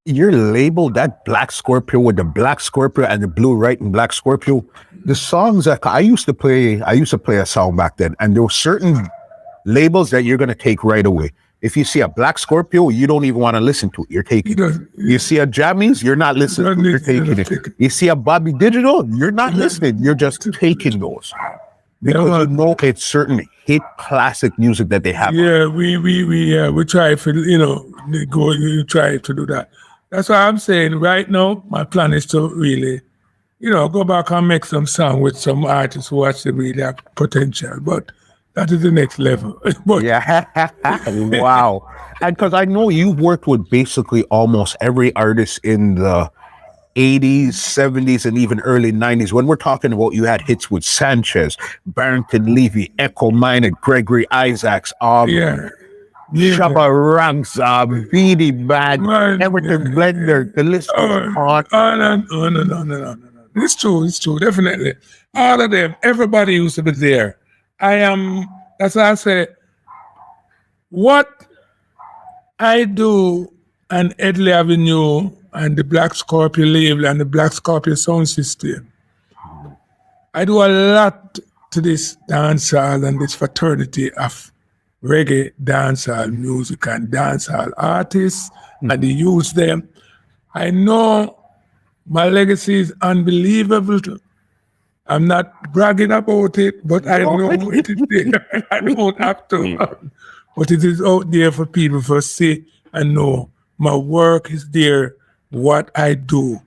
Your label, that Black Scorpio with the Black Scorpio and the blue right and Black Scorpio, the songs that I used to play a song back then, and there were certain labels that you're gonna take right away. If you see a Black Scorpio, you don't even want to listen to it. You're taking it. You see a Jammys, you're not listening to it. You're taking it. You see a Bobby Digital, you're not listening. You're just taking those. Because you know it's certain hit classic music that they have. Yeah, we try for we try to do that. That's why I'm saying right now my plan is to really, go back and make some song with some artists who actually really have potential. But that is the next level. But, yeah. Wow. And because I know you've worked with basically almost every artist in the 80s, 70s, and even early 90s. When we're talking about, you had hits with Sanchez, Barrington Levy, Echo Minor, Gregory Isaacs, Shabba Ranks, Beanie Man, Everton Blender, the list goes on. No. It's true, definitely. All of them, everybody used to be there. That's why I say, what I do and Edley Avenue and the Black Scorpio label and the Black Scorpio sound system, I do a lot to this dancehall and this fraternity of reggae dancehall music and dancehall artists, and they use them. I know my legacy is unbelievable. I'm not bragging about it, but I know it is there. I don't have to. But it is out there for people to see and know my work is there, what I do.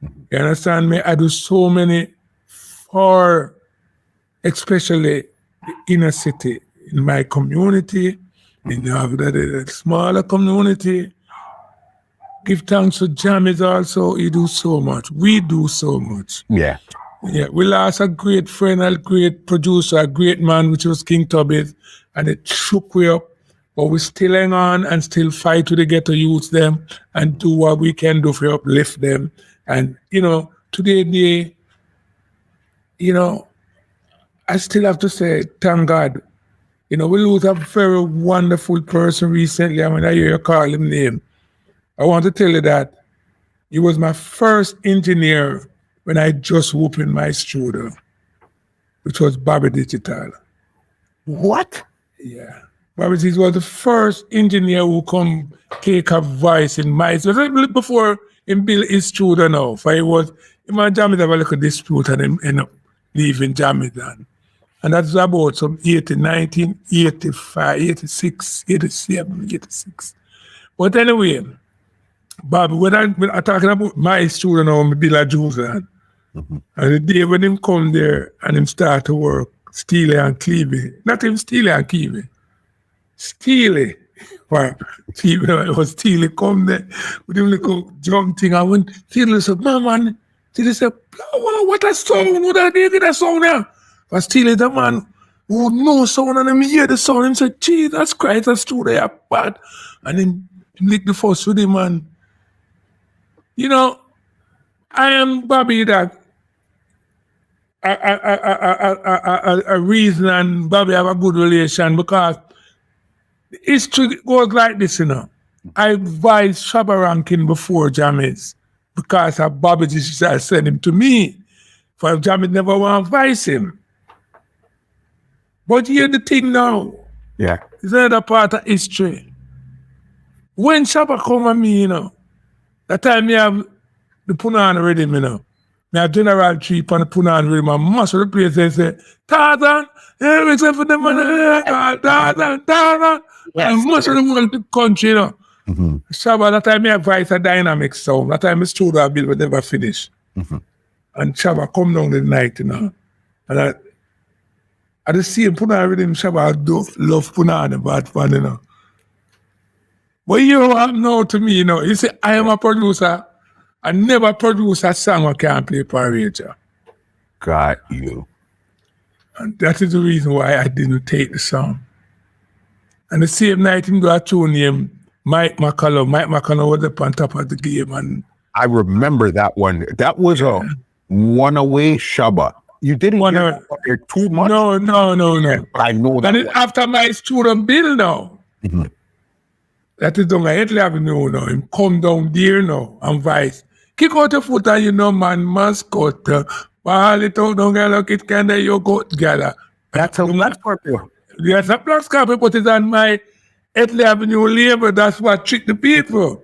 You understand me? I do so many for especially the inner city, in my community, in the smaller community. Give thanks to Jammys also. He do so much. We do so much. Yeah. Yeah, we lost a great friend, a great producer, a great man, which was King Tubbies, and it shook we up. But we still hang on and still fight to get to use them and do what we can do for uplift them. And, today, I still have to say, thank God. We lose a very wonderful person recently. I mean, I hear you call him name. I want to tell you that he was my first engineer when I just opened my studio, which was Bobby Digital. What? Yeah. Bobby Digital was the first engineer who come take a voice in my studio. Before he built his studio now. For he was, my Jammys have a little dispute and him end up leaving Jammys. And that's about some 1985, 86, 87, 86. But anyway, Bobby, when I'm talking about my studio now, Bill Joseph, and the day when him come there and him start to work, Steely and Clevey, not him Steely and Clevey, Steely. Well, it was Steely come there with him little drum thing. I went, Steely said, man, Steely said, what a song, what a day, that song there. But Steely, the man who knows sound and him hear the sound, him said, Jesus Christ, that's true, they are bad. And then him lick the first with him, and I am Bobby that a reason and Bobby have a good relation because the history goes like this, I advised Shabba Ranks before Jammys because of Bobby just sent him to me. For Jammys never want to advise him. But here's the thing now. Yeah. It's another part of history. When Shabba come at me, that time me have the Punana rhythm, Me have General Tree on the Punana rhythm, and muscle the place, they say, Tarzan, except for the man, Tarzan. And muscle them all the country, Shabba, that time me have voice a dynamic sound. That time me studio bill would never finish. And Shabba come down the night, And I just see him Punana rhythm, Shabba, I do love Punana, bad fun, But you know to me, you see, I am a producer. I never produce a song I can't play for radio. Got you. And that is the reason why I didn't take the song. And the same night, him got a tune named Mike McCullough. Mike McCullough was up on top of the game. And I remember that one. That was a one-away Shabba. You didn't hear it too much? No. I know that. And after my student bill now, That is on 8th Avenue now. Him come down there now and vice. Kick out your foot and you know man mascot. Ball it out down girl, look it kinda you got girl. That's a Black Scorpio. Yes, a Black Scorpio, but it's on my 8th Avenue label. That's what trick the people.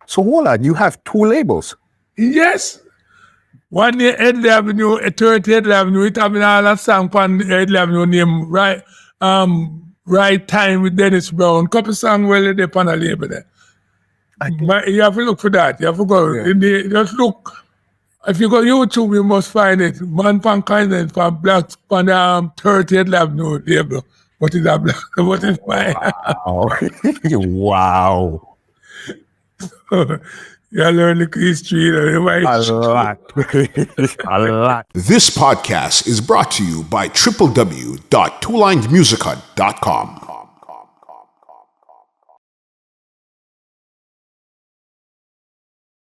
So hold on, you have 2 labels. Yes. One near 8th Avenue, 30th Avenue, it having all a song on 8th Avenue name, right? Right Time with Dennis Brown. Couple songs well they on a label there. But you have to look for that. You have to go. Yeah. Just look. If you go YouTube, you must find it. Man pan kindness for Black on 30th Avenue label. What is that black? What is my Wow. You learn the history. A lot. A lot. This podcast is brought to you by www.twolinedmusichut.com.